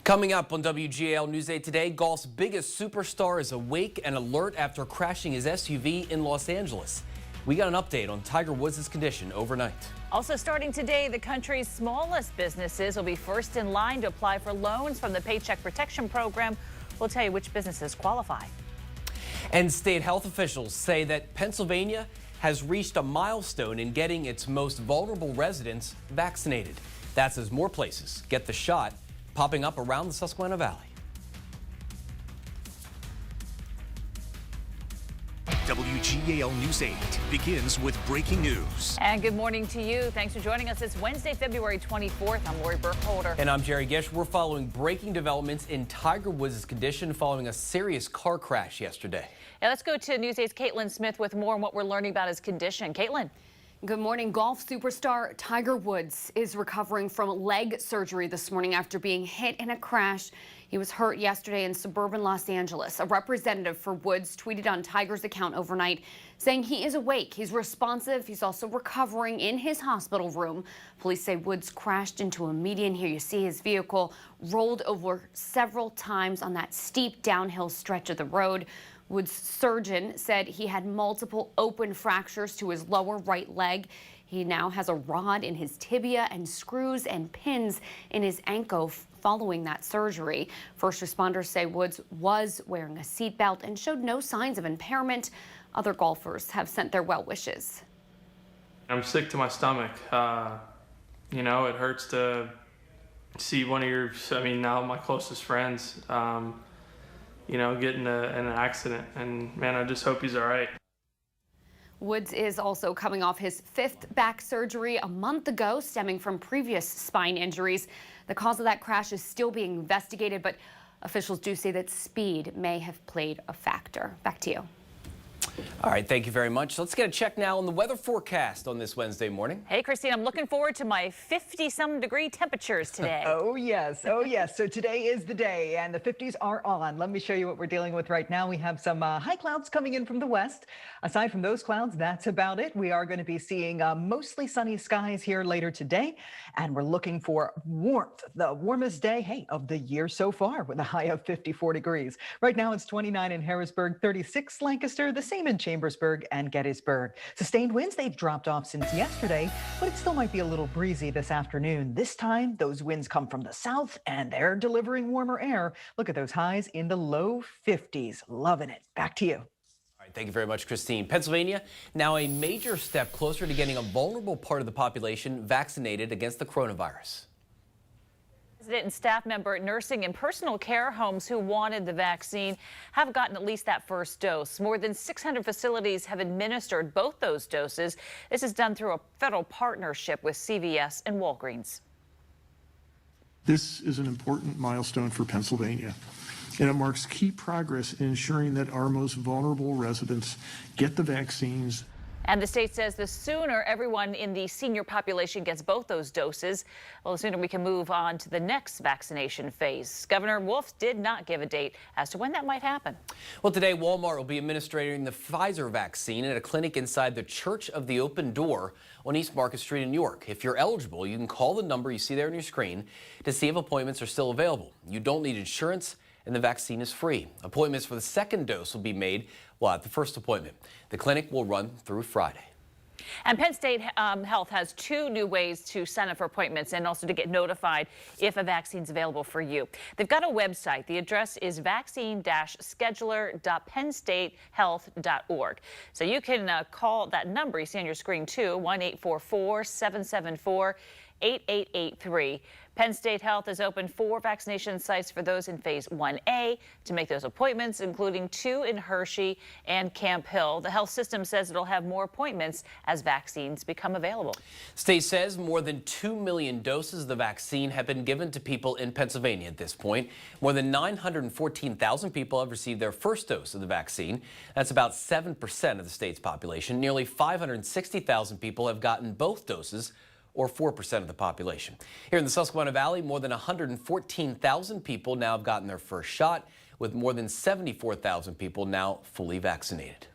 Coming up on WGAL News 8 today, golf's biggest superstar is awake and alert after crashing his SUV in Los Angeles. We got an update on Tiger Woods' condition overnight. Also starting today, the country's smallest businesses will be first in line to apply for loans from the Paycheck Protection Program. We'll tell you which businesses qualify. And state health officials say that Pennsylvania has reached a milestone in getting its most vulnerable residents vaccinated. That's as more places get the shot popping up around the Susquehanna Valley. WGAL News 8 begins with breaking news. And good morning to you. Thanks for joining us. It's Wednesday, February 24th. I'm Lori Burkholder. And I'm Jerry Gish. We're following breaking developments in Tiger Woods' condition following a serious car crash yesterday. Now let's go to News 8's Caitlin Smith with more on what we're learning about his condition. Caitlin. Good morning. Golf superstar Tiger Woods is recovering from leg surgery this morning after being hit in a crash. He was hurt yesterday in suburban Los Angeles. A representative for Woods tweeted on Tiger's account overnight saying he is awake, he's responsive, he's also recovering in his hospital room. Police say Woods crashed into a median. Here you see his vehicle rolled over several times on that steep downhill stretch of the road. Woods' surgeon said he had multiple open fractures to his lower right leg. He now has a rod in his tibia and screws and pins in his ankle following that surgery. First responders say Woods was wearing a seatbelt and showed no signs of impairment. Other golfers have sent their well wishes. I'm sick to my stomach. You know, it hurts to see one of your, now my closest friends, you know, get in an accident, and man, I just hope he's all right. Woods is also coming off his 5th back surgery a month ago, stemming from previous spine injuries. The cause of that crash is still being investigated, but officials do say that speed may have played a factor. Back to you. All right, thank you very much. Let's get a check now on the weather forecast on this Wednesday morning. Hey, Christine, I'm looking forward to my 50-some degree temperatures today. Oh, yes. Oh, yes. So today is the day, and the 50s are on. Let me show you what we're dealing with right now. We have some high clouds coming in from the west. Aside from those clouds, that's about it. We are going to be seeing mostly sunny skies here later today, and we're looking for warmth. The warmest day, hey, of the year so far, with a high of 54 degrees. Right now, it's 29 in Harrisburg, 36 Lancaster, the same in Chambersburg and Gettysburg. Sustained winds, they've dropped off since yesterday, but it still might be a little breezy this afternoon. This time, those winds come from the south, and they're delivering warmer air. Look at those highs in the low 50s. Loving it. Back to you. All right, thank you very much, Christine. Pennsylvania, now a major step closer to getting a vulnerable part of the population vaccinated against the coronavirus. Resident and staff member at nursing and personal care homes who wanted the vaccine have gotten at least that first dose. More than 600 facilities have administered both those doses. This is done through a federal partnership with CVS and Walgreens. This is an important milestone for Pennsylvania, and it marks key progress in ensuring that our most vulnerable residents get the vaccines. And the state says the sooner everyone in the senior population gets both those doses, well, the sooner we can move on to the next vaccination phase. Governor Wolf did not give a date as to when that might happen. Well, today, Walmart will be administering the Pfizer vaccine at a clinic inside the Church of the Open Door on East Market Street in New York. If you're eligible, you can call the number you see there on your screen to see if appointments are still available. You don't need insurance, and the vaccine is free. Appointments for the second dose will be made at the first appointment. The clinic will run through Friday. And Penn State Health has 2 new ways to sign up for appointments and also to get notified if a vaccine is available for you. They've got a website. The address is vaccine-scheduler.pennstatehealth.org. So you can call that number you see on your screen too, 1-844-774-8883. Penn State Health has opened 4 vaccination sites for those in Phase 1A to make those appointments, including 2 in Hershey and Camp Hill. The health system says it'll have more appointments as vaccines become available. State says more than 2 million doses of the vaccine have been given to people in Pennsylvania at this point. More than 914,000 people have received their first dose of the vaccine. That's about 7% of the state's population. Nearly 560,000 people have gotten both doses, or 4% of the population. Here in the Susquehanna Valley, more than 114,000 people now have gotten their first shot, with more than 74,000 people now fully vaccinated.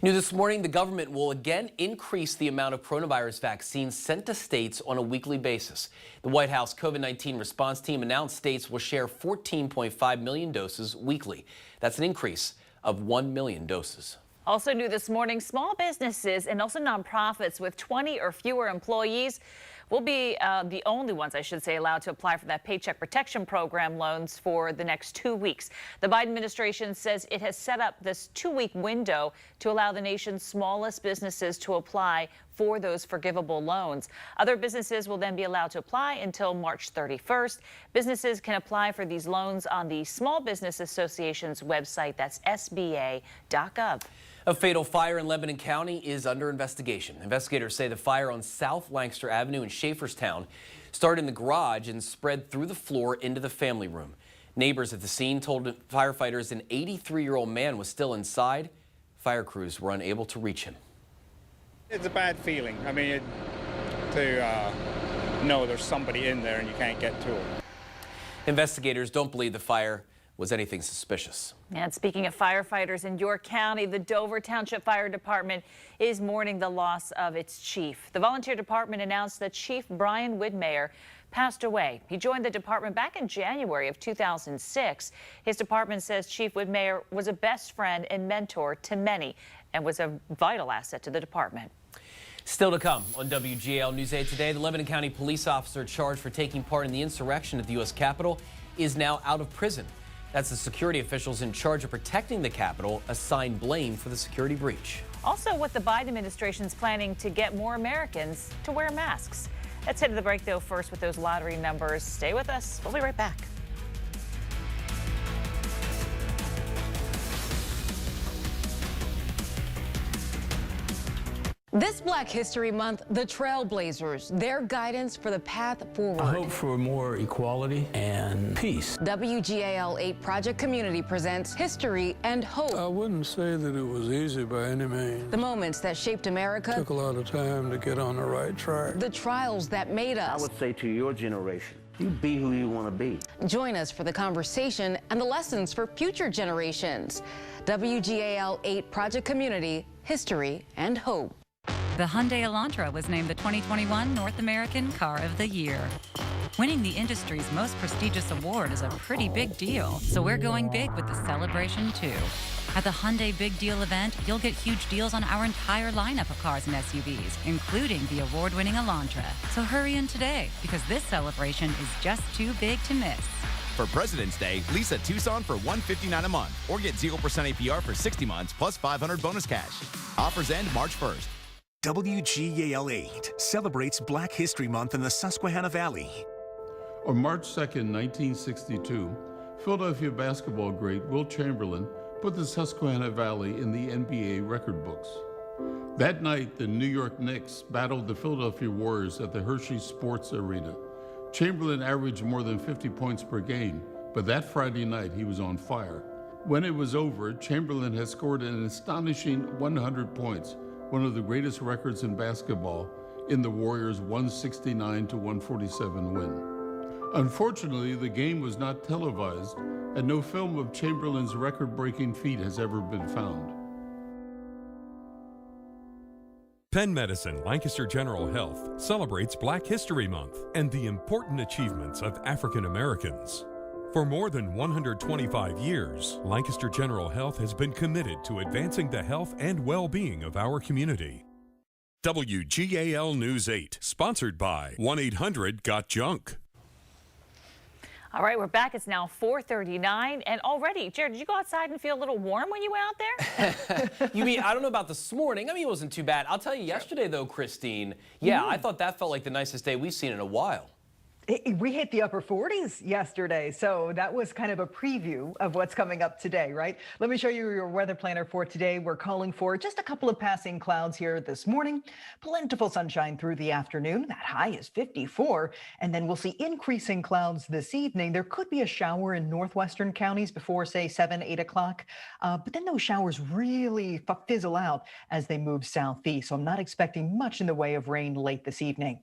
New this morning, the government will again increase the amount of coronavirus vaccines sent to states on a weekly basis. The White House COVID-19 response team announced states will share 14.5 million doses weekly. That's an increase of 1 million doses. Also new this morning, small businesses and also nonprofits with 20 or fewer employees will be the only ones, I should say, allowed to apply for that Paycheck Protection Program loans for the next 2 weeks. The Biden administration says it has set up this 2-week window to allow the nation's smallest businesses to apply for those forgivable loans. Other businesses will then be allowed to apply until March 31st. Businesses can apply for these loans on the Small Business Association's website. That's sba.gov. A fatal fire in Lebanon County is under investigation. Investigators say the fire on South Lancaster Avenue in Schaeferstown started in the garage and spread through the floor into the family room. Neighbors at the scene told firefighters an 83-year-old man was still inside. Fire crews were unable to reach him. It's a bad feeling. I mean, to know there's somebody in there and you can't get to them. Investigators don't believe the fire was anything suspicious. And speaking of firefighters in York County, the Dover Township Fire Department is mourning the loss of its chief. The volunteer department announced that Chief Brian Widmeyer passed away. He joined the department back in January of 2006. His department says Chief Widmeyer was a best friend and mentor to many and was a vital asset to the department. Still to come on WGAL News 8 today, the Lebanon County police officer charged for taking part in the insurrection at the U.S. Capitol is now out of prison. That's the security officials in charge of protecting the Capitol assigned blame for the security breach. Also, what the Biden administration is planning to get more Americans to wear masks. Let's head to the break, though, first with those lottery numbers. Stay with us. We'll be right back. This Black History Month, the Trailblazers, their guidance for the path forward. I hope for more equality and peace. WGAL 8 Project Community presents History and Hope. I wouldn't say that it was easy by any means. The moments that shaped America. Took a lot of time to get on the right track. The trials that made us. I would say to your generation, you be who you want to be. Join us for the conversation and the lessons for future generations. WGAL 8 Project Community, History and Hope. The Hyundai Elantra was named the 2021 North American Car of the Year. Winning the industry's most prestigious award is a pretty big deal, so we're going big with the celebration too. At the Hyundai Big Deal event, you'll get huge deals on our entire lineup of cars and SUVs, including the award-winning Elantra. So hurry in today, because this celebration is just too big to miss. For President's Day, lease a Tucson for $159 a month, or get 0% APR for 60 months plus $500 bonus cash. Offers end March 1st. WGAL 8 celebrates Black History Month in the Susquehanna Valley. On March 2nd, 1962, Philadelphia basketball great Wilt Chamberlain put the Susquehanna Valley in the NBA record books. That night, the New York Knicks battled the Philadelphia Warriors at the Hershey Sports Arena. Chamberlain averaged more than 50 points per game, but that Friday night he was on fire. When it was over, Chamberlain had scored an astonishing 100 points, one of the greatest records in basketball, in the Warriors' 169-147 win. Unfortunately, the game was not televised, and no film of Chamberlain's record-breaking feat has ever been found. Penn Medicine Lancaster General Health celebrates Black History Month and the important achievements of African Americans. For more than 125 years, Lancaster General Health has been committed to advancing the health and well-being of our community. WGAL News 8, sponsored by 1-800-GOT-JUNK. All right, we're back. It's now 4:39, and already, Jared, did you go outside and feel a little warm when you went out there? You mean, I don't know about this morning. I mean, it wasn't too bad. I'll tell you, yesterday, though, Christine, yeah, I thought that felt like the nicest day we've seen in a while. We hit the upper 40s yesterday, so that was kind of a preview of what's coming up today, right? Let me show you your weather planner for today. We're calling for just a couple of passing clouds here this morning, plentiful sunshine through the afternoon. That high is 54, and then we'll see increasing clouds this evening. There could be a shower in northwestern counties before, say, 7, 8 o'clock, but then those showers really fizzle out as they move southeast, so I'm not expecting much in the way of rain late this evening.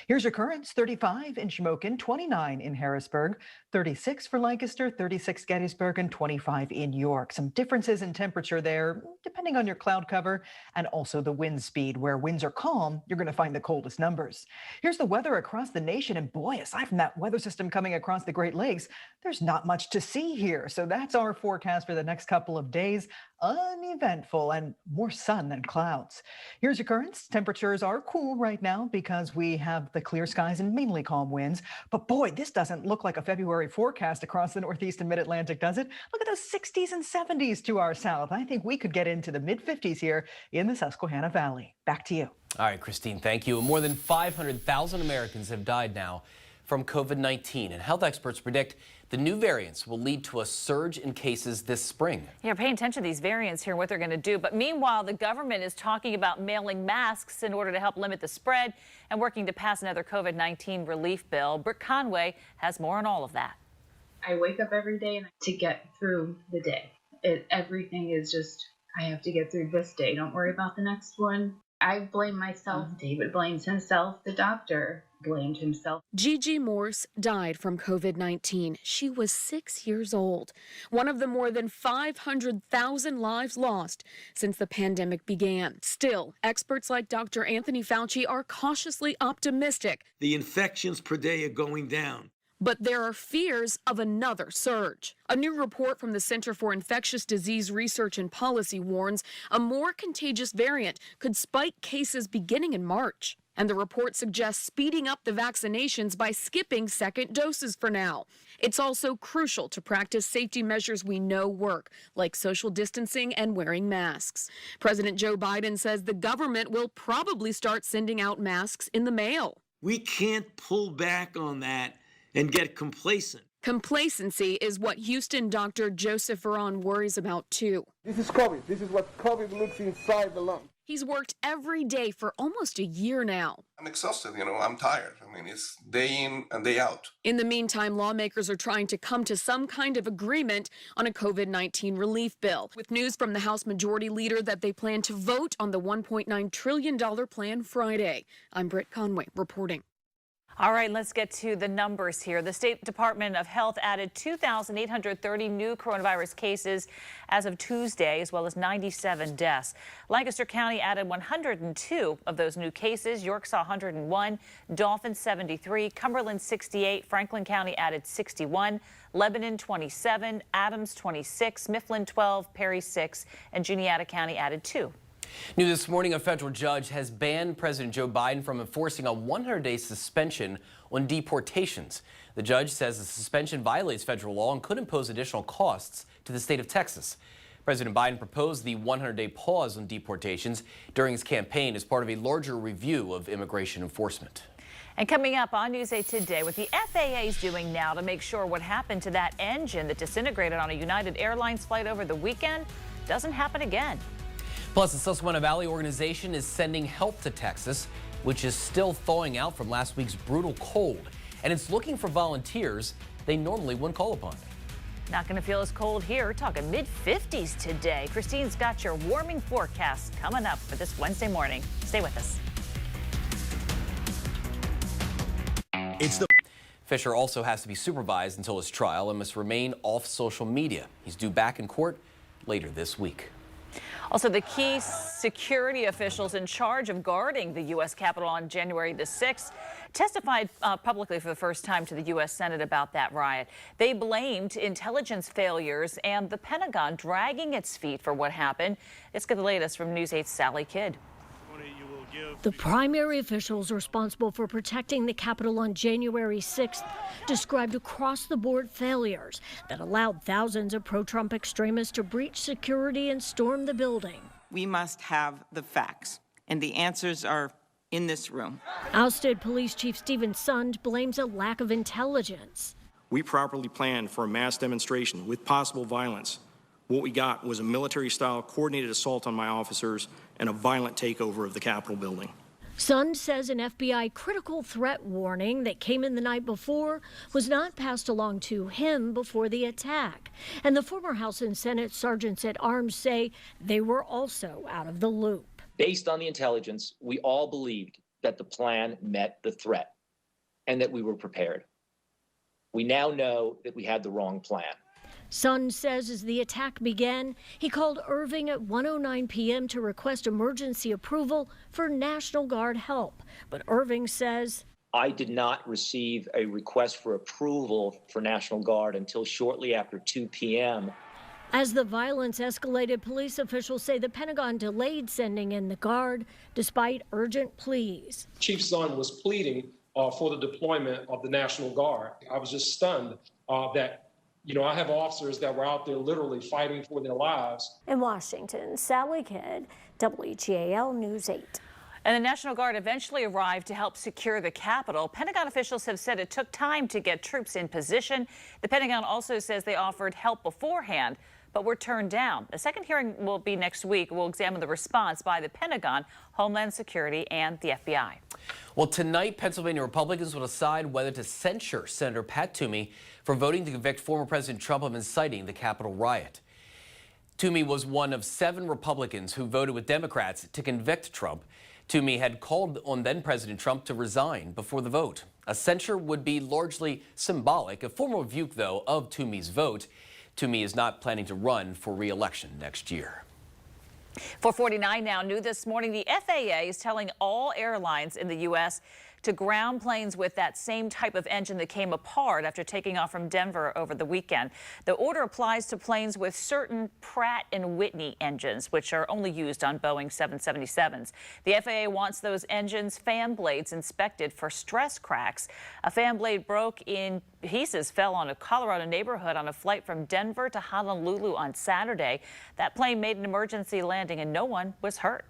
Here's your currents, 35 in Shamokin Hoboken, 29 in Harrisburg, 36 for Lancaster, 36 Gettysburg, and 25 in York. Some differences in temperature there, depending on your cloud cover and also the wind speed. Where winds are calm, you're going to find the coldest numbers. Here's the weather across the nation. And boy, aside from that weather system coming across the Great Lakes, there's not much to see here. So that's our forecast for the next couple of days. Uneventful and more sun than clouds. Here's your currents. Temperatures are cool right now because we have the clear skies and mainly calm winds. But boy, this doesn't look like a February forecast across the Northeast and Mid-Atlantic, does it? Look at those 60s and 70s to our south. I think we could get into the mid-50s here in the Susquehanna Valley. Back to you. All right, Christine, thank you. More than 500,000 Americans have died now from COVID-19, and health experts predict the new variants will lead to a surge in cases this spring. Yeah, paying attention to these variants here, what they're going to do. But meanwhile, the government is talking about mailing masks in order to help limit the spread and working to pass another COVID-19 relief bill. Britt Conway has more on all of that. I wake up every day to get through the day. Everything is just, I have to get through this day. Don't worry about the next one. I blame myself. David blames himself. The doctor blamed himself. Gigi Morse died from COVID-19. She was 6 years old, one of the more than 500,000 lives lost since the pandemic began. Still, experts like Dr. Anthony Fauci are cautiously optimistic. The infections per day are going down. But there are fears of another surge. A new report from the Center for Infectious Disease Research and Policy warns a more contagious variant could spike cases beginning in March. And the report suggests speeding up the vaccinations by skipping second doses for now. It's also crucial to practice safety measures we know work, like social distancing and wearing masks. President Joe Biden says the government will probably start sending out masks in the mail. We can't pull back on that and get complacent. Complacency is what Houston doctor Joseph Veron worries about too. This is COVID. This is what COVID looks inside the lung. He's worked every day for almost a year now. I'm exhausted, I'm tired. It's day in and day out. In the meantime, lawmakers are trying to come to some kind of agreement on a COVID-19 relief bill, with news from the House Majority Leader that they plan to vote on the $1.9 trillion plan Friday. I'm Britt Conway reporting. All right, let's get to the numbers here. The State Department of Health added 2,830 new coronavirus cases as of Tuesday, as well as 97 deaths. Lancaster County added 102 of those new cases. York saw 101, Dauphin 73, Cumberland 68, Franklin County added 61, Lebanon 27, Adams 26, Mifflin 12, Perry 6, and Juniata County added 2. New this morning, a federal judge has banned President Joe Biden from enforcing a 100-day suspension on deportations. The judge says the suspension violates federal law and could impose additional costs to the state of Texas. President Biden proposed the 100-day pause on deportations during his campaign as part of a larger review of immigration enforcement. And coming up on News 8 today, what the FAA is doing now to make sure what happened to that engine that disintegrated on a United Airlines flight over the weekend doesn't happen again. Plus, the Susquehanna Valley organization is sending help to Texas, which is still thawing out from last week's brutal cold. And it's looking for volunteers they normally wouldn't call upon. Not going to feel as cold here. We're talking mid-50s today. Christine's got your warming forecast coming up for this Wednesday morning. Stay with us. Fisher also has to be supervised until his trial and must remain off social media. He's due back in court later this week. Also, the key security officials in charge of guarding the U.S. Capitol on January the 6th testified publicly for the first time to the U.S. Senate about that riot. They blamed intelligence failures and the Pentagon dragging its feet for what happened. Let's get the latest from News 8's Sally Kidd. The primary officials responsible for protecting the Capitol on January 6th described across-the-board failures that allowed thousands of pro-Trump extremists to breach security and storm the building. We must have the facts, and the answers are in this room. Ousted Police Chief Stephen Sund blames a lack of intelligence. We properly planned for a mass demonstration with possible violence. What we got was a military-style coordinated assault on my officers and a violent takeover of the Capitol building. Sund says an FBI critical threat warning that came in the night before was not passed along to him before the attack. And the former House and Senate sergeants at arms say they were also out of the loop. Based on the intelligence, we all believed that the plan met the threat. and that we were prepared. We now know that we had the wrong plan. Sun says as the attack began, he called Irving at 1:09 p.m. to request emergency approval for National Guard help. But Irving says, I did not receive a request for approval for National Guard until shortly after 2 p.m. As the violence escalated, police officials say the Pentagon delayed sending in the Guard despite urgent pleas. Chief Sun was pleading for the deployment of the National Guard. I was just stunned that I have officers that were out there literally fighting for their lives. In Washington, Sally Kidd, WGAL News 8. And the National Guard eventually arrived to help secure the Capitol. Pentagon officials have said it took time to get troops in position. The Pentagon also says they offered help beforehand, but were turned down. The second hearing will be next week. We'll examine the response by the Pentagon, Homeland Security, and the FBI. Well, tonight, Pennsylvania Republicans will decide whether to censure Senator Pat Toomey for voting to convict former President Trump of inciting the Capitol riot. Toomey was one of 7 Republicans who voted with Democrats to convict Trump. Toomey had called on then-President Trump to resign before the vote. A censure would be largely symbolic, a formal rebuke, though, of Toomey's vote. Toomey is not planning to run for re-election next year. 4:49 now. New this morning, the FAA is telling all airlines in the U.S. to ground planes with that same type of engine that came apart after taking off from Denver over the weekend. The order applies to planes with certain Pratt & Whitney engines, which are only used on Boeing 777s. The FAA wants those engines' fan blades inspected for stress cracks. A fan blade broke in pieces, fell on a Colorado neighborhood on a flight from Denver to Honolulu on Saturday. That plane made an emergency landing and no one was hurt.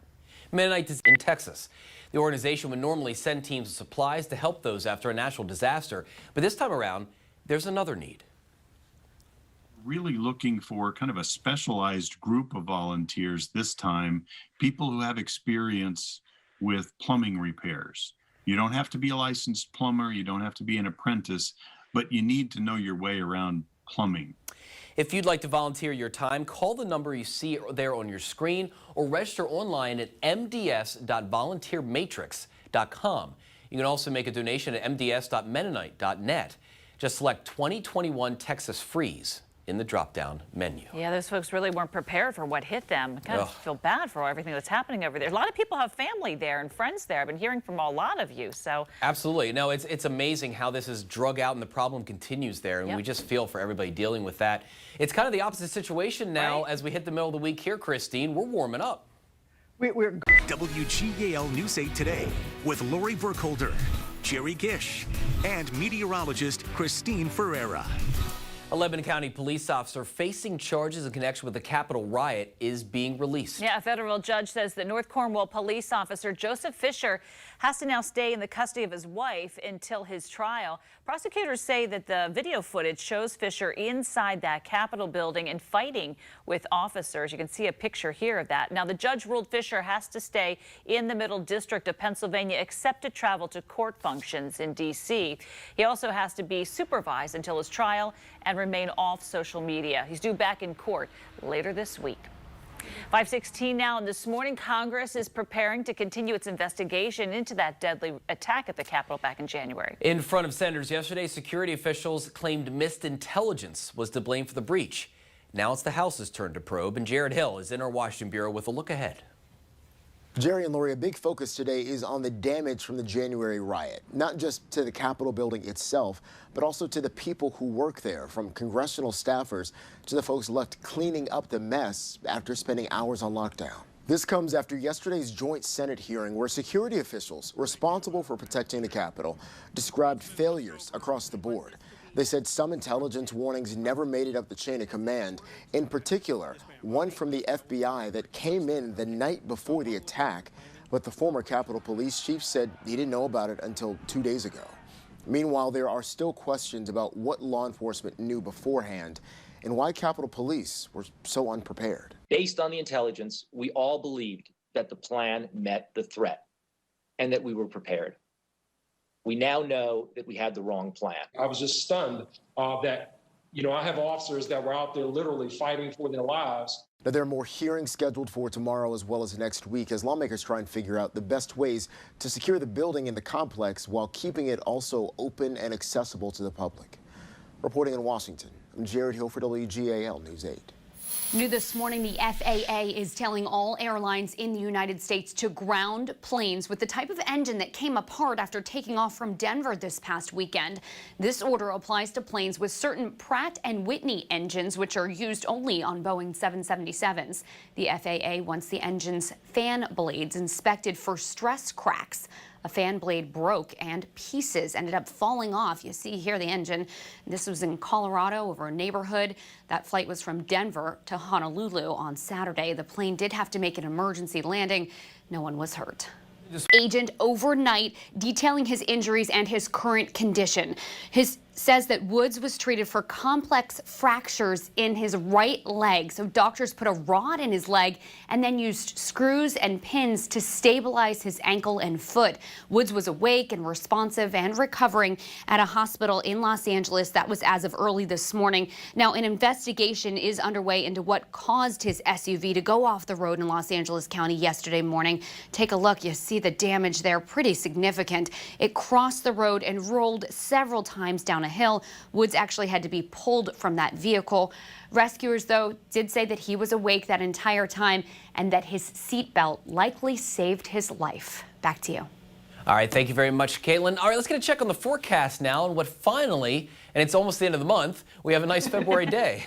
Mennonite is in Texas. The organization would normally send teams of supplies to help those after a natural disaster, but this time around, there's another need. Really looking for kind of a specialized group of volunteers this time, people who have experience with plumbing repairs. You don't have to be a licensed plumber, you don't have to be an apprentice, but you need to know your way around plumbing. If you'd like to volunteer your time, call the number you see there on your screen or register online at mds.volunteermatrix.com. You can also make a donation at mds.mennonite.net. Just select 2021 Texas Freeze in the drop-down menu. Yeah, those folks really weren't prepared for what hit them. I kind of feel bad for everything that's happening over there. A lot of people have family there and friends there. I've been hearing from a lot of you, so. Absolutely. No, it's amazing how this is drug out and the problem continues there, and we just feel for everybody dealing with that. It's kind of the opposite situation now as we hit the middle of the week here, Christine. We're warming up. We're WGAL News 8 Today with Lori Burkholder, Jerry Gish, and meteorologist Christine Ferreira. A Lebanon County police officer facing charges in connection with the Capitol riot is being released. Yeah, a federal judge says that North Cornwall police officer Joseph Fisher has to now stay in the custody of his wife until his trial. Prosecutors say that the video footage shows Fisher inside that Capitol building and fighting with officers. You can see a picture here of that. Now, the judge ruled Fisher has to stay in the Middle District of Pennsylvania except to travel to court functions in D.C. He also has to be supervised until his trial and remain off social media. He's due back in court later this week. 5:16 now, and this morning Congress is preparing to continue its investigation into that deadly attack at the Capitol back in January. In front of senators yesterday, security officials claimed missed intelligence was to blame for the breach. Now it's the House's turn to probe, and Jared Hill is in our Washington bureau with a look ahead. Jerry and Lori, a big focus today is on the damage from the January riot, not just to the Capitol building itself, but also to the people who work there, from congressional staffers to the folks left cleaning up the mess after spending hours on lockdown. This comes after yesterday's joint Senate hearing where security officials responsible for protecting the Capitol described failures across the board. They said some intelligence warnings never made it up the chain of command, in particular, one from the FBI that came in the night before the attack, but the former Capitol Police chief said he didn't know about it until 2 days ago. Meanwhile, there are still questions about what law enforcement knew beforehand and why Capitol Police were so unprepared. Based on the intelligence, we all believed that the plan met the threat and that we were prepared. We now know that we had the wrong plan. I was just stunned that I have officers that were out there literally fighting for their lives. Now, there are more hearings scheduled for tomorrow as well as next week as lawmakers try and figure out the best ways to secure the building and the complex while keeping it also open and accessible to the public. Reporting in Washington, I'm Jared Hill for WGAL News 8. New this morning, the FAA is telling all airlines in the United States to ground planes with the type of engine that came apart after taking off from Denver this past weekend. This order applies to planes with certain Pratt & Whitney engines, which are used only on Boeing 777s. The FAA wants the engine's fan blades inspected for stress cracks. A fan blade broke and pieces ended up falling off. You see here the engine. This was in Colorado over a neighborhood. That flight was from Denver to Honolulu on Saturday. The plane did have to make an emergency landing. No one was hurt. Agent overnight detailing his injuries and his current condition. Says that Woods was treated for complex fractures in his right leg. So doctors put a rod in his leg and then used screws and pins to stabilize his ankle and foot. Woods was awake and responsive and recovering at a hospital in Los Angeles. That was as of early this morning. Now, an investigation is underway into what caused his SUV to go off the road in Los Angeles County yesterday morning. Take a look. You see the damage there, pretty significant. It crossed the road and rolled several times down a hill. Woods actually had to be pulled from that vehicle. Rescuers, though, did say that he was awake that entire time and that his seatbelt likely saved his life. Back to you. All right, thank you very much, Caitlin. All right, let's get a check on the forecast now and what finally, and it's almost the end of the month, we have a nice February day.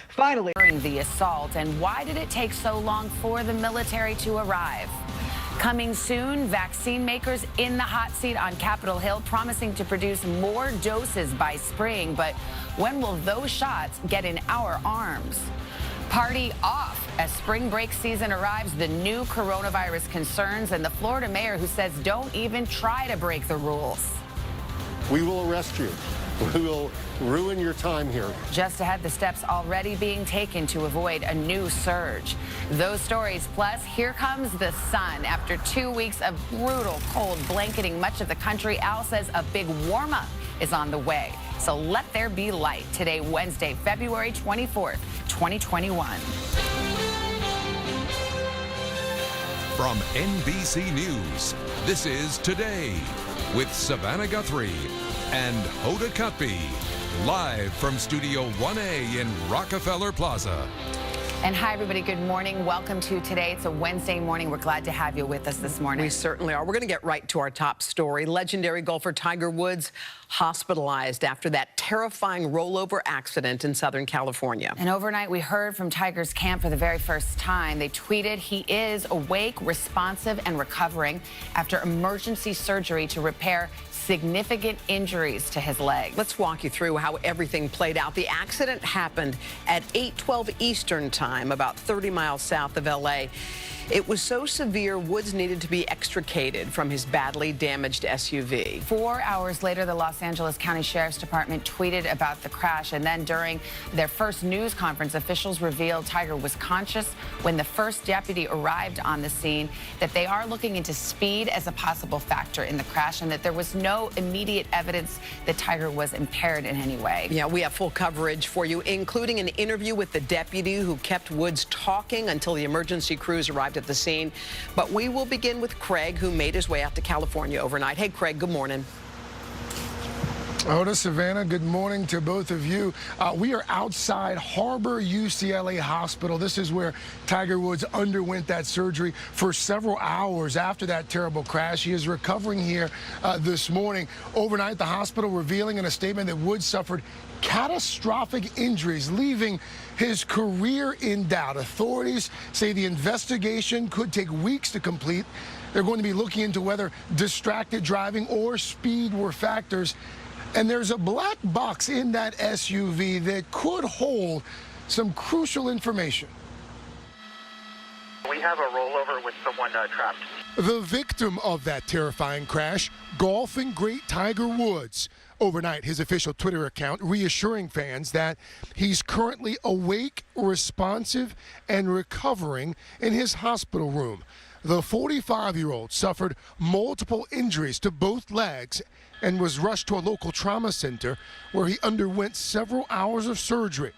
Finally. During the assault, and why did it take so long for the military to arrive? Coming soon, vaccine makers in the hot seat on Capitol Hill promising to produce more doses by spring. But when will those shots get in our arms? Party off as spring break season arrives. The new coronavirus concerns and the Florida mayor who says don't even try to break the rules. We will arrest you. We will ruin your time here. Just ahead, the steps already being taken to avoid a new surge. Those stories, plus here comes the sun. After 2 weeks of brutal cold blanketing much of the country, Al says a big warm-up is on the way. So let there be light today, Wednesday, February 24th, 2021. From NBC News, this is Today with Savannah Guthrie and Hoda Kotb, live from Studio 1A in Rockefeller Plaza. And hi, everybody. Good morning. Welcome to Today. It's a Wednesday morning. We're glad to have you with us this morning. We certainly are. We're going to get right to our top story. Legendary golfer Tiger Woods hospitalized after that terrifying rollover accident in Southern California. And overnight, we heard from Tiger's camp for the very first time. They tweeted he is awake, responsive, and recovering after emergency surgery to repair significant injuries to his leg. Let's walk you through how everything played out. The accident happened at 8:12 Eastern time, about 30 miles south of L.A. It was so severe, Woods needed to be extricated from his badly damaged SUV. 4 hours later, the Los Angeles County Sheriff's Department tweeted about the crash. And then during their first news conference, officials revealed Tiger was conscious when the first deputy arrived on the scene, that they are looking into speed as a possible factor in the crash, and that there was no immediate evidence that Tiger was impaired in any way. Yeah, we have full coverage for you, including an interview with the deputy who kept Woods talking until the emergency crews arrived at the scene. But we will begin with Craig, who made his way out to California overnight. Hey, Craig, good morning. Hoda, Savannah, good morning to both of you. We are outside Harbor UCLA Hospital. This is where Tiger Woods underwent that surgery for several hours after that terrible crash. He is recovering here this morning. Overnight, the hospital revealing in a statement that Woods suffered catastrophic injuries, leaving his career in doubt. Authorities say the investigation could take weeks to complete. They're going to be looking into whether distracted driving or speed were factors. And there's a black box in that SUV that could hold some crucial information. We have a rollover with someone trapped. The victim of that terrifying crash, golfing great Tiger Woods. Overnight, his official Twitter account reassuring fans that he's currently awake, responsive, and recovering in his hospital room. The 45-year-old suffered multiple injuries to both legs and was rushed to a local trauma center where he underwent several hours of surgery.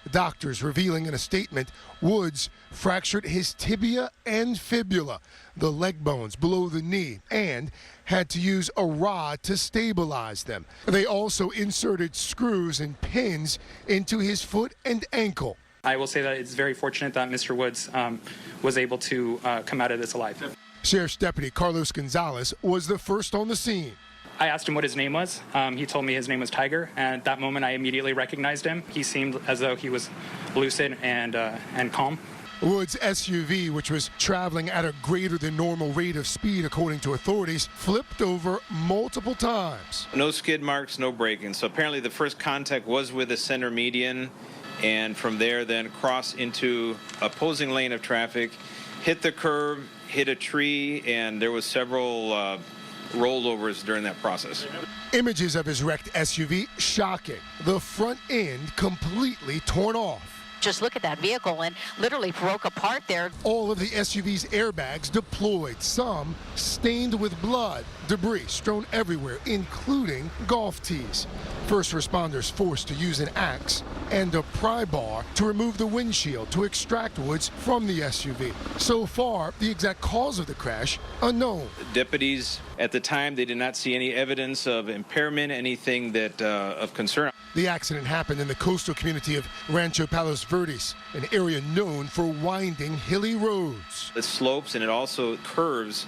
Doctors revealing in a statement Woods fractured his tibia and fibula, the leg bones below the knee, and had to use a rod to stabilize them. They also inserted screws and pins into his foot and ankle. I will say that it's very fortunate that Mr. Woods was able to come out of this alive. Sheriff's Deputy Carlos Gonzalez was the first on the scene. I asked him what his name was. He told me his name was Tiger, and at that moment I immediately recognized him. He seemed as though he was lucid and calm. Woods' SUV, which was traveling at a greater than normal rate of speed according to authorities, flipped over multiple times. No skid marks, no braking. So apparently the first contact was with the center median, and from there then crossed into opposing lane of traffic, hit the curb, hit a tree, and there was several rollovers during that process. Images of his wrecked SUV shocking. The front end completely torn off. Just look at that vehicle and literally broke apart there. All of the SUV's airbags deployed, some stained with blood, debris strewn everywhere, including golf tees. First responders forced to use an axe and a pry bar to remove the windshield to extract Woods from the SUV. So far, the exact cause of the crash unknown. Deputies at the time, they did not see any evidence of impairment, anything that of concern. The accident happened in the coastal community of Rancho Palos Verdes, an area known for winding, hilly roads. It slopes and it also curves.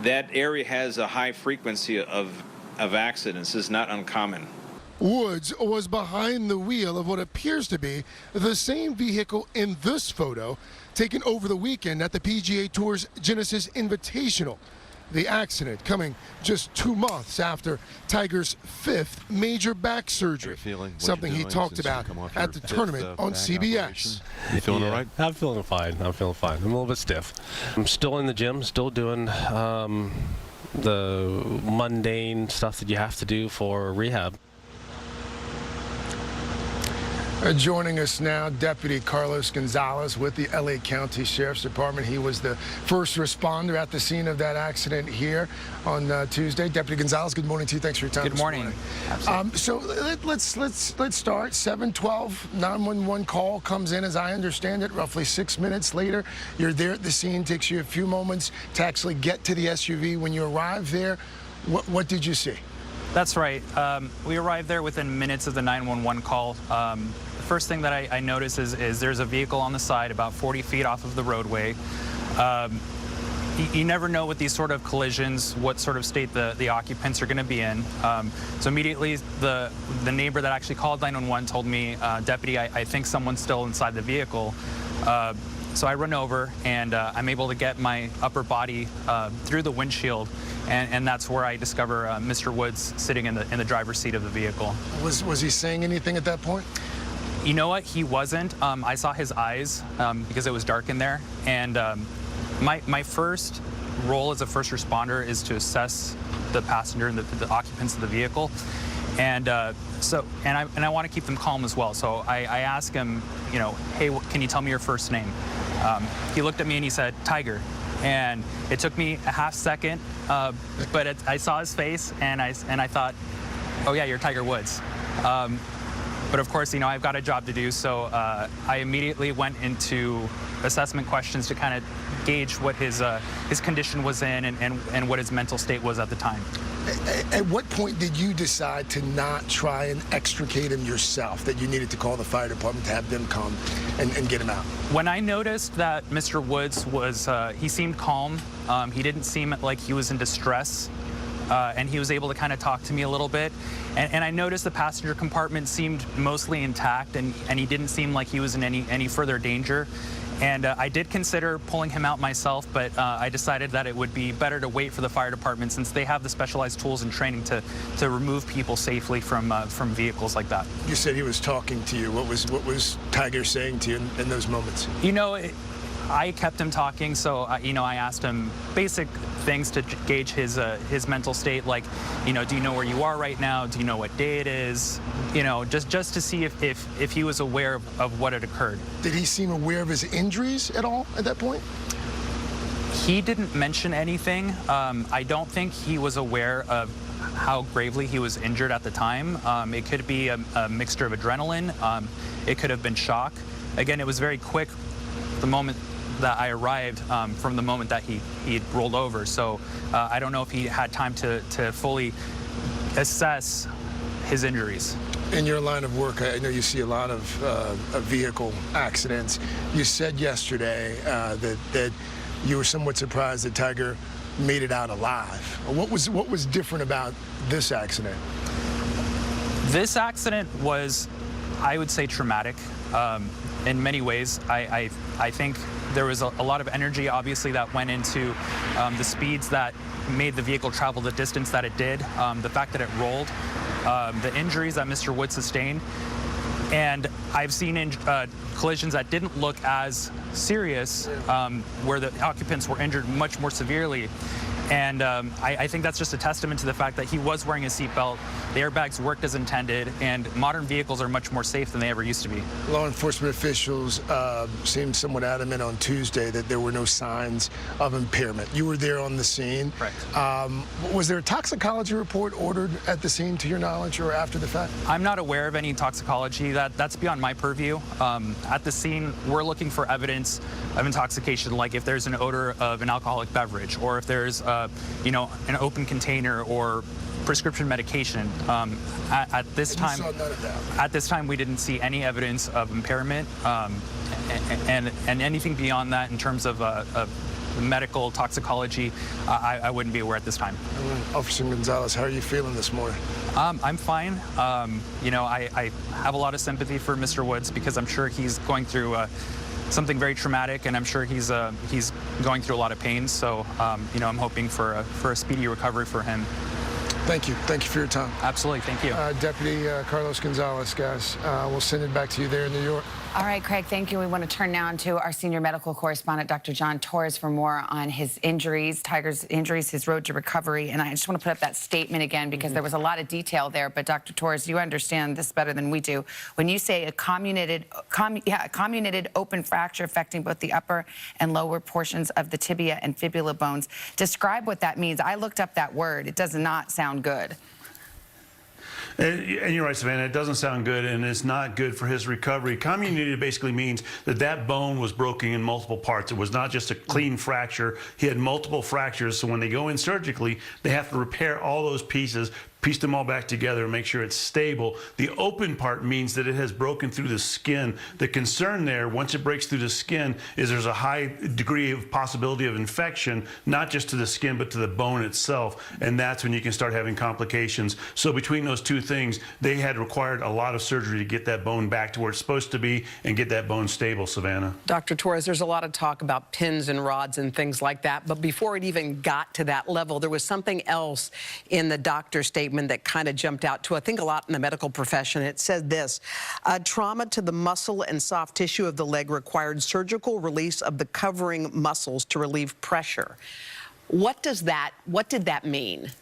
That area has a high frequency of accidents. It's not uncommon. Woods was behind the wheel of what appears to be the same vehicle in this photo taken over the weekend at the PGA Tour's Genesis Invitational. The accident coming just 2 months after Tiger's 5th major back surgery, something he talked about at the tournament on CBS. You feeling all right? I'm feeling fine. I'm a little bit stiff. I'm still in the gym, still doing the mundane stuff that you have to do for rehab. Joining us now, Deputy Carlos Gonzalez with the LA County Sheriff's Department. He was the first responder at the scene of that accident here on Tuesday. Deputy Gonzalez, good morning to you. Thanks for your time. Good morning. So let's start. 712 911 call comes in, as I understand it, roughly 6 minutes later. You're there at the scene. Takes you a few moments to actually get to the SUV. When you arrive there, what did you see? That's right. We arrived there within minutes of the 911 call. The first thing that I noticed is there's a vehicle on the side about 40 feet off of the roadway. You never know with these sort of collisions what sort of state the occupants are going to be in. So immediately the neighbor that actually called 911 told me, Deputy, I think someone's still inside the vehicle. So I run over and I'm able to get my upper body through the windshield, and that's where I discover Mr. Woods sitting in the driver's seat of the vehicle. Was he saying anything at that point? You know what? He wasn't. I saw his eyes because it was dark in there, and my first role as a first responder is to assess the passenger and the occupants of the vehicle. And I want to keep them calm as well. So I asked him, hey, can you tell me your first name? He looked at me and he said, Tiger. And it took me a half second, but I saw his face and I thought, oh yeah, you're Tiger Woods. But of course, I've got a job to do, so I immediately went into assessment questions to kind of gauge what his condition was in and what his mental state was at the time. At what point did you decide to not try and extricate him yourself, that you needed to call the fire department to have them come and get him out? When I noticed that Mr. Woods he seemed calm, he didn't seem like he was in distress, and he was able to kind of talk to me a little bit. And I noticed the passenger compartment seemed mostly intact, and he didn't seem like he was in any further danger. And I did consider pulling him out myself, but I decided that it would be better to wait for the fire department, since they have the specialized tools and training to remove people safely from vehicles like that. You said he was talking to you. What was Tiger saying to you in those moments? I kept him talking, so I asked him basic things to gauge his mental state, like, do you know where you are right now? Do you know what day it is? Just to see if he was aware of what had occurred. Did he seem aware of his injuries at all at that point? He didn't mention anything. I don't think he was aware of how gravely he was injured at the time. It could be a mixture of adrenaline. It could have been shock. Again, it was very quick the moment that I arrived from the moment that he had rolled over. So I don't know if he had time to fully assess his injuries. In your line of work, I know you see a lot of vehicle accidents. You said yesterday that you were somewhat surprised that Tiger made it out alive. What was different about this accident? This accident was, I would say, traumatic in many ways. I think there was a lot of energy, obviously, that went into the speeds that made the vehicle travel the distance that it did, the fact that it rolled, the injuries that Mr. Wood sustained. And I've seen collisions that didn't look as serious, where the occupants were injured much more severely. And I think that's just a testament to the fact that he was wearing a seatbelt, the airbags worked as intended, and modern vehicles are much more safe than they ever used to be. Law enforcement officials seemed somewhat adamant on Tuesday that there were no signs of impairment. You were there on the scene. Correct. Was there a toxicology report ordered at the scene, to your knowledge, or after the fact? I'm not aware of any toxicology. That's beyond my purview. At the scene, we're looking for evidence of intoxication, like if there's an odor of an alcoholic beverage, or if there's an open container or prescription medication. At this time, you saw none of that. At this time, we didn't see any evidence of impairment, and anything beyond that in terms of medical toxicology, I wouldn't be aware at this time. Officer Gonzalez, how are you feeling this morning? I'm fine. I have a lot of sympathy for Mr. Woods because I'm sure he's going through something very traumatic, and I'm sure he's going through a lot of pain. So, I'm hoping for a speedy recovery for him. Thank you. Thank you for your time. Absolutely. Thank you. Deputy Carlos Gonzalez, guys. We'll send it back to you there in New York. All right, Craig, thank you. We want to turn now to our senior medical correspondent, Dr. John Torres, for more on his injuries, Tiger's injuries, his road to recovery. And I just want to put up that statement again because there was a lot of detail there. But Dr. Torres, you understand this better than we do. When you say a comminuted open fracture affecting both the upper and lower portions of the tibia and fibula bones, describe what that means. I looked up that word. It does not sound good. And you're right, Savannah, it doesn't sound good, and it's not good for his recovery. Comminuted basically means that bone was broken in multiple parts. It was not just a clean fracture. He had multiple fractures, so when they go in surgically, they have to repair all those pieces, piece them all back together and make sure it's stable. The open part means that it has broken through the skin. The concern there, once it breaks through the skin, is there's a high degree of possibility of infection, not just to the skin, but to the bone itself. And that's when you can start having complications. So between those two things, they had required a lot of surgery to get that bone back to where it's supposed to be and get that bone stable, Savannah. Dr. Torres, there's a lot of talk about pins and rods and things like that. But before it even got to that level, there was something else in the doctor's statement that kind of jumped out to, I think, a lot in the medical profession. It said this: trauma to the muscle and soft tissue of the leg required surgical release of the covering muscles to relieve pressure. What did that mean?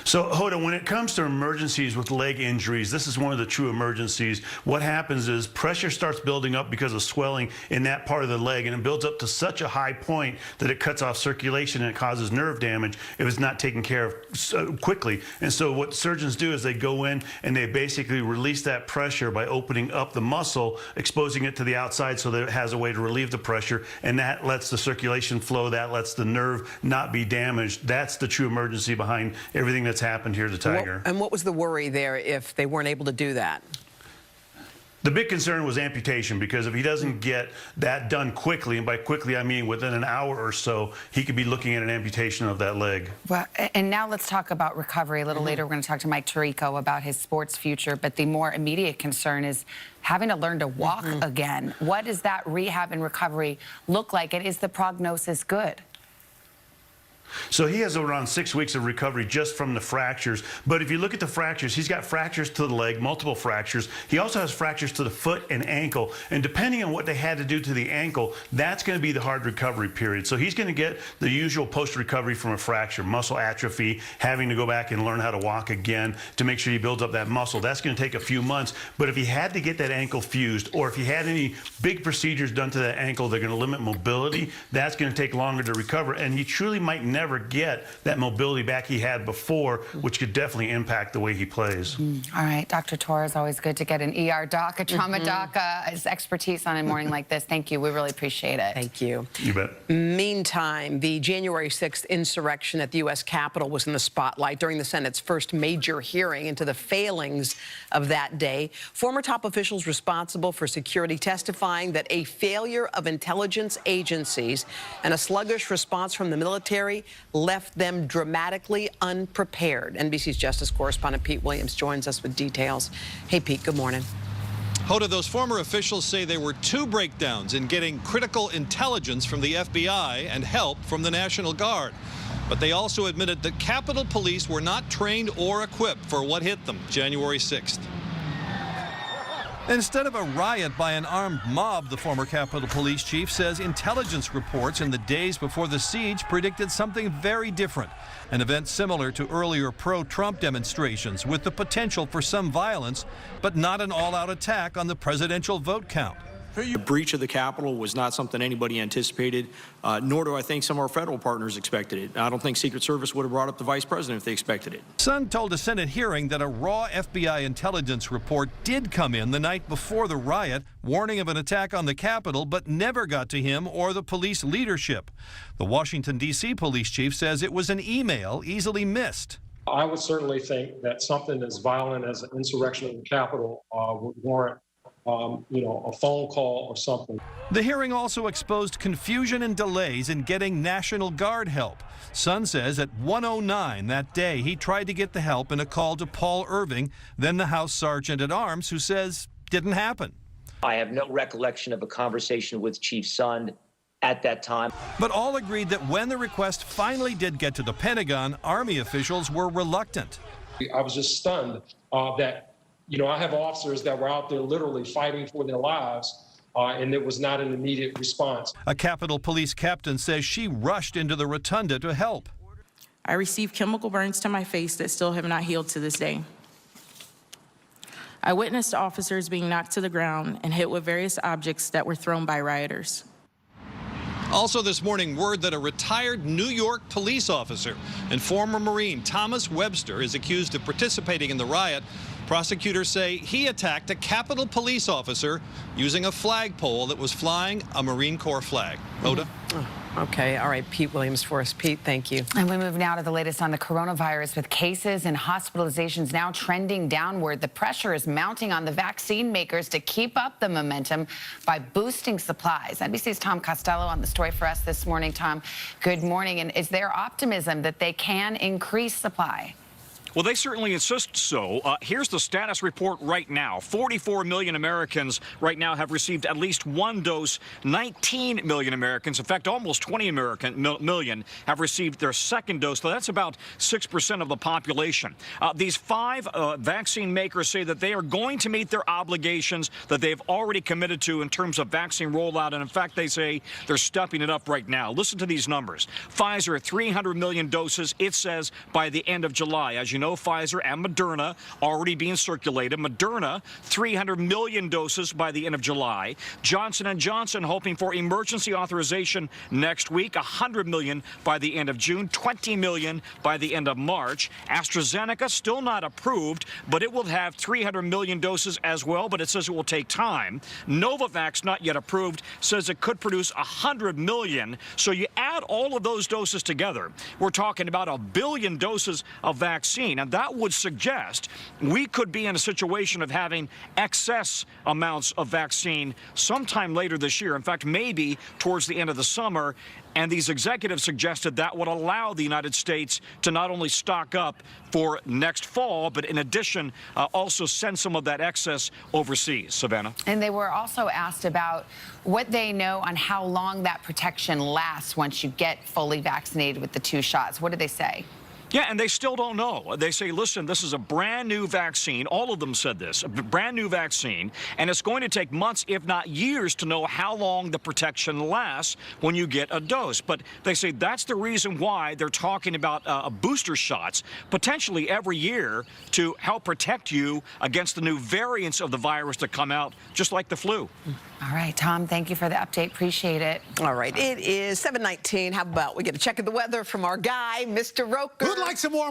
So, Hoda, when it comes to emergencies with leg injuries, this is one of the true emergencies. What happens is pressure starts building up because of swelling in that part of the leg, and it builds up to such a high point that it cuts off circulation and it causes nerve damage if it's not taken care of quickly. And so what surgeons do is they go in and they basically release that pressure by opening up the muscle, exposing it to the outside so that it has a way to relieve the pressure, and that lets the circulation flow, that lets the nerve not be damaged. That's the true emergency behind everything that's happened here to Tiger. And what was the worry there if they weren't able to do that? The big concern was amputation, because if he doesn't get that done quickly, and by quickly I mean within an hour or so, he could be looking at an amputation of that leg. Well, and now let's talk about recovery. A little later, we're going to talk to Mike Tirico about his sports future, but the more immediate concern is having to learn to walk again. What does that rehab and recovery look like, and is the prognosis good? So he has around 6 weeks of recovery just from the fractures. But if you look at the fractures, he's got fractures to the leg, multiple fractures. He also has fractures to the foot and ankle. And depending on what they had to do to the ankle, that's going to be the hard recovery period. So he's going to get the usual post-recovery from a fracture, muscle atrophy, having to go back and learn how to walk again to make sure he builds up that muscle. That's going to take a few months. But if he had to get that ankle fused, or if he had any big procedures done to that ankle, they're going to limit mobility. That's going to take longer to recover. And he truly might never get that mobility back he had before, which could definitely impact the way he plays. All right, Dr. Torres, always good to get an ER doc, a trauma doc, his expertise on a morning like this. Thank you. We really appreciate it. Thank you. You bet. Meantime, the January 6th insurrection at the U.S. Capitol was in the spotlight during the Senate's first major hearing into the failings of that day. Former top officials responsible for security testifying that a failure of intelligence agencies and a sluggish response from the military left them dramatically unprepared. NBC's Justice correspondent Pete Williams joins us with details. Hey, Pete, good morning. Hoda, those former officials say there were 2 breakdowns in getting critical intelligence from the FBI and help from the National Guard. But they also admitted that Capitol Police were not trained or equipped for what hit them January 6th. Instead of a riot by an armed mob, the former Capitol Police chief says intelligence reports in the days before the siege predicted something very different, an event similar to earlier pro-Trump demonstrations with the potential for some violence, but not an all-out attack on the presidential vote count. The breach of the Capitol was not something anybody anticipated, nor do I think some of our federal partners expected it. I don't think Secret Service would have brought up the vice president if they expected it. Sun told a Senate hearing that a raw FBI intelligence report did come in the night before the riot, warning of an attack on the Capitol, but never got to him or the police leadership. The Washington, D.C. police chief says it was an email easily missed. I would certainly think that something as violent as an insurrection of the Capitol would warrant a phone call or something. The hearing also exposed confusion and delays in getting National Guard help. Sun says at 1:09 that day, he tried to get the help in a call to Paul Irving, then the House Sergeant at Arms, who says didn't happen. I have no recollection of a conversation with Chief Sund at that time. But all agreed that when the request finally did get to the Pentagon, Army officials were reluctant. I was just stunned that I have officers that were out there literally fighting for their lives, and there was not an immediate response. A Capitol Police captain says she rushed into the rotunda to help. I received chemical burns to my face that still have not healed to this day. I witnessed officers being knocked to the ground and hit with various objects that were thrown by rioters. Also this morning, word that a retired New York police officer and former Marine Thomas Webster is accused of participating in the riot. Prosecutors say he attacked a Capitol Police officer using a flagpole that was flying a Marine Corps flag. Hoda? Okay, all right, Pete Williams for us. Pete, thank you. And we move now to the latest on the coronavirus, with cases and hospitalizations now trending downward. The pressure is mounting on the vaccine makers to keep up the momentum by boosting supplies. NBC's Tom Costello on the story for us this morning. Tom, good morning. And is there optimism that they can increase supply? Well, they certainly insist so. Here's the status report right now. 44 million Americans right now have received at least 1 dose. 19 million Americans, in fact, almost 20 million have received their 2nd dose. So that's about 6% of the population. These 5 vaccine makers say that they are going to meet their obligations that they've already committed to in terms of vaccine rollout. And in fact, they say they're stepping it up right now. Listen to these numbers. Pfizer, 300 million doses, it says, by the end of July. As you know, Pfizer and Moderna already being circulated. Moderna, 300 million doses by the end of July. Johnson & Johnson hoping for emergency authorization next week, 100 million by the end of June, 20 million by the end of March. AstraZeneca still not approved, but it will have 300 million doses as well, but it says it will take time. Novavax, not yet approved, says it could produce 100 million. So you add all of those doses together, we're talking about 1 billion doses of vaccine. And that would suggest we could be in a situation of having excess amounts of vaccine sometime later this year. In fact, maybe towards the end of the summer. And these executives suggested that would allow the United States to not only stock up for next fall, but in addition, also send some of that excess overseas. Savannah. And they were also asked about what they know on how long that protection lasts once you get fully vaccinated with the 2 shots. What did they say? Yeah, and they still don't know. They say, listen, this is a brand new vaccine. All of them said this, a brand new vaccine, and it's going to take months, if not years, to know how long the protection lasts when you get a dose. But they say that's the reason why they're talking about booster shots, potentially every year, to help protect you against the new variants of the virus that come out, just like the flu. All right, Tom, thank you for the update. Appreciate it. All right, it is 7:19. How about we get a check of the weather from our guy, Mr. Roker? Who'd like some more?